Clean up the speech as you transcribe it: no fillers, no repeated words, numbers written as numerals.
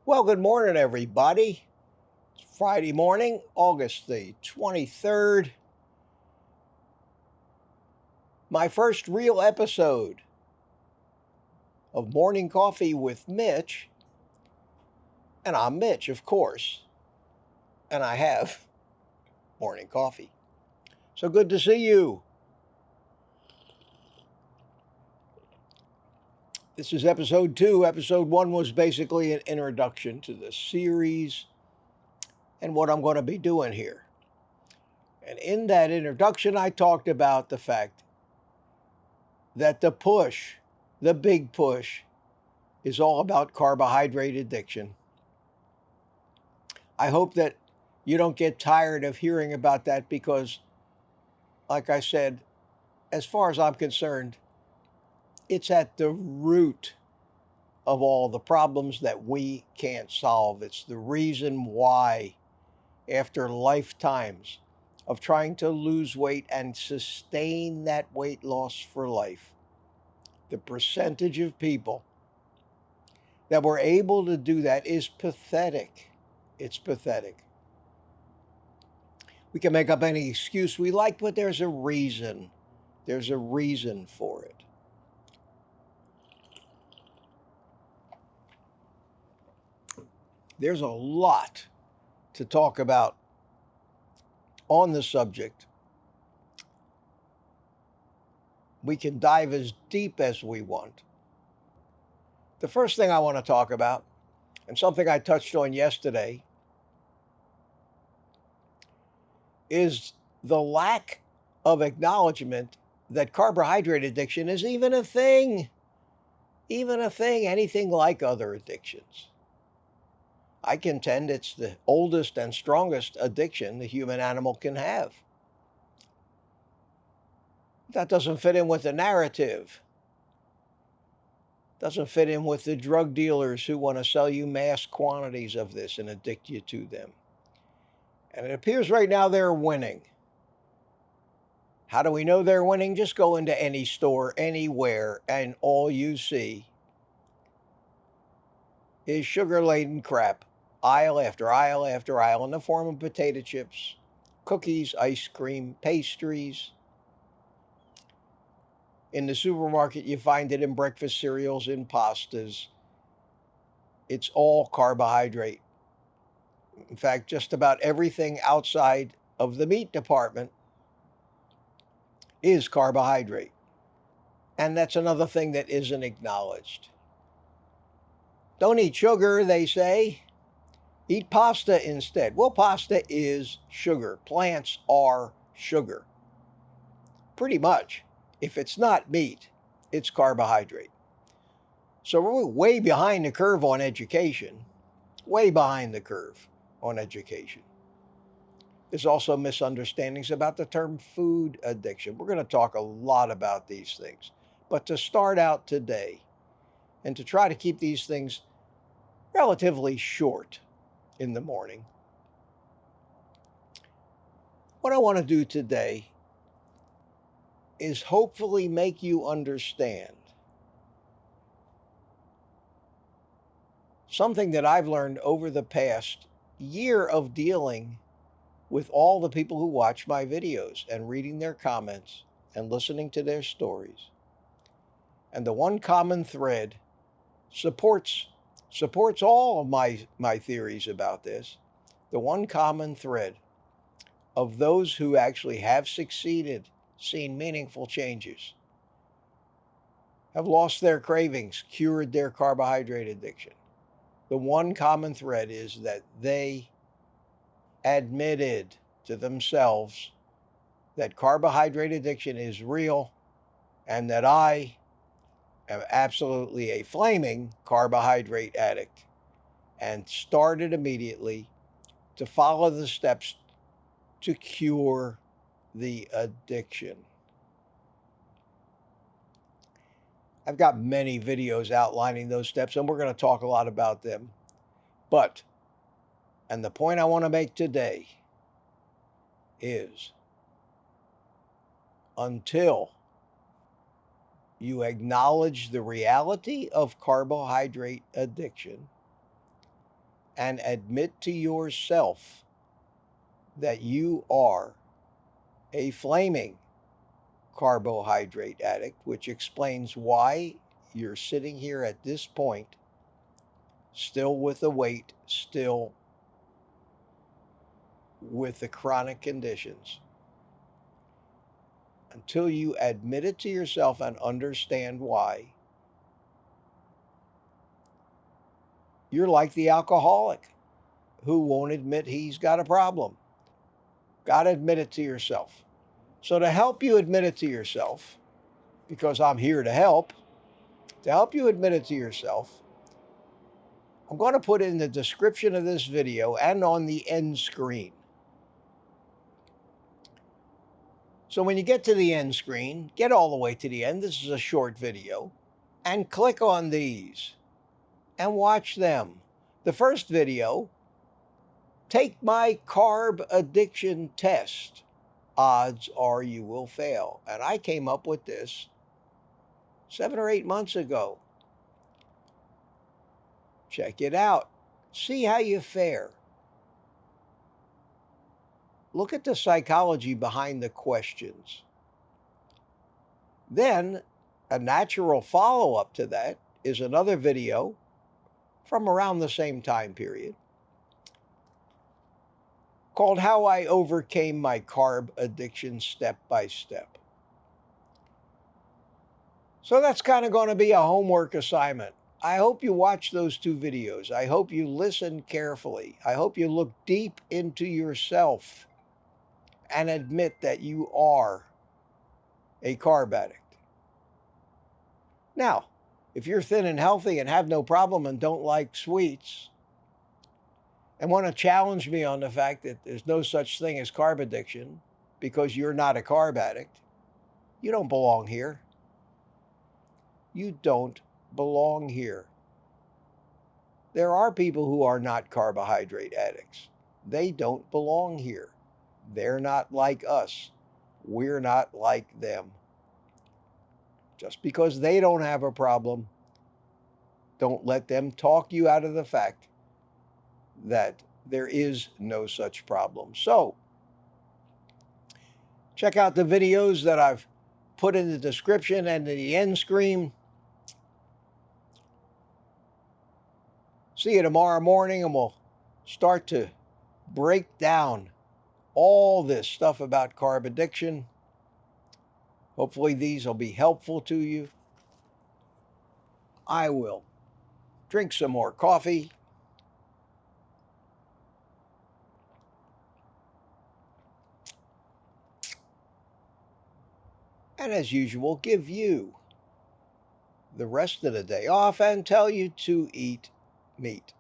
Well, good morning, everybody. It's Friday morning, August the 23rd. My first real episode of Morning Coffee with Mitch. And I'm Mitch, of course. And I have morning coffee. So good to see you. This is episode 2. Episode 1 was basically an introduction to the series and what I'm going to be doing here. And in that introduction, I talked about the fact that the big push, is all about carbohydrate addiction. I hope that you don't get tired of hearing about that because, like I said, as far as I'm concerned, it's at the root of all the problems that we can't solve. It's the reason why, after lifetimes of trying to lose weight and sustain that weight loss for life, the percentage of people that were able to do that is pathetic. It's pathetic. We can make up any excuse we like, but there's a reason. There's a reason for it. There's a lot to talk about on the subject. We can dive as deep as we want. The first thing I want to talk about, and something I touched on yesterday, is the lack of acknowledgement that carbohydrate addiction is even a thing, anything like other addictions. I contend it's the oldest and strongest addiction the human animal can have. That doesn't fit in with the narrative. Doesn't fit in with the drug dealers who want to sell you mass quantities of this and addict you to them. And it appears right now they're winning. How do we know they're winning? Just go into any store, anywhere, and all you see is sugar-laden crap, aisle after aisle after aisle, in the form of potato chips, cookies, ice cream, pastries. In the supermarket, you find it in breakfast cereals, in pastas. It's all carbohydrate. In fact, just about everything outside of the meat department is carbohydrate. And that's another thing that isn't acknowledged. Don't eat sugar, they say. Eat pasta instead. Well, pasta is sugar. Plants are sugar. Pretty much. If it's not meat, it's carbohydrate. So we're way behind the curve on education. Way behind the curve on education. There's also misunderstandings about the term food addiction. We're going to talk a lot about these things. But to start out today, and to try to keep these things relatively short in the morning, what I want to do today is hopefully make you understand something that I've learned over the past year of dealing with all the people who watch my videos and reading their comments and listening to their stories. And the one common thread supports all of my theories about this. The one common thread of those who actually have succeeded, seen meaningful changes, have lost their cravings, cured their carbohydrate addiction. The one common thread is that they admitted to themselves that carbohydrate addiction is real and that I am absolutely a flaming carbohydrate addict, and started immediately to follow the steps to cure the addiction. I've got many videos outlining those steps, and we're going to talk a lot about them. But, and the point I want to make today is, until you acknowledge the reality of carbohydrate addiction, and admit to yourself that you are a flaming carbohydrate addict, which explains why you're sitting here at this point, still with the weight, still with the chronic conditions. Until you admit it to yourself and understand why, you're like the alcoholic who won't admit he's got a problem. Got to admit it to yourself. So to help you admit it to yourself, because I'm here to help you admit it to yourself, I'm going to put in the description of this video and on the end screen. So when you get to the end screen, get all the way to the end. This is a short video. And click on these and watch them. The first video, take my carb addiction test. Odds are you will fail. And I came up with this 7 or 8 months ago. Check it out. See how you fare. Look at the psychology behind the questions. Then, a natural follow-up to that is another video from around the same time period called How I Overcame My Carb Addiction Step by Step. So that's kind of going to be a homework assignment. I hope you watch those 2 videos. I hope you listen carefully. I hope you look deep into yourself and admit that you are a carb addict. Now, if you're thin and healthy and have no problem and don't like sweets and want to challenge me on the fact that there's no such thing as carb addiction because you're not a carb addict, you don't belong here. You don't belong here. There are people who are not carbohydrate addicts. They don't belong here. They're not like us. We're not like them. Just because they don't have a problem, don't let them talk you out of the fact that there is no such problem. So, check out the videos that I've put in the description and in the end screen. See you tomorrow morning, and we'll start to break down all this stuff about carb addiction. Hopefully these will be helpful to you. I will drink some more coffee. And as usual, give you the rest of the day off and tell you to eat meat.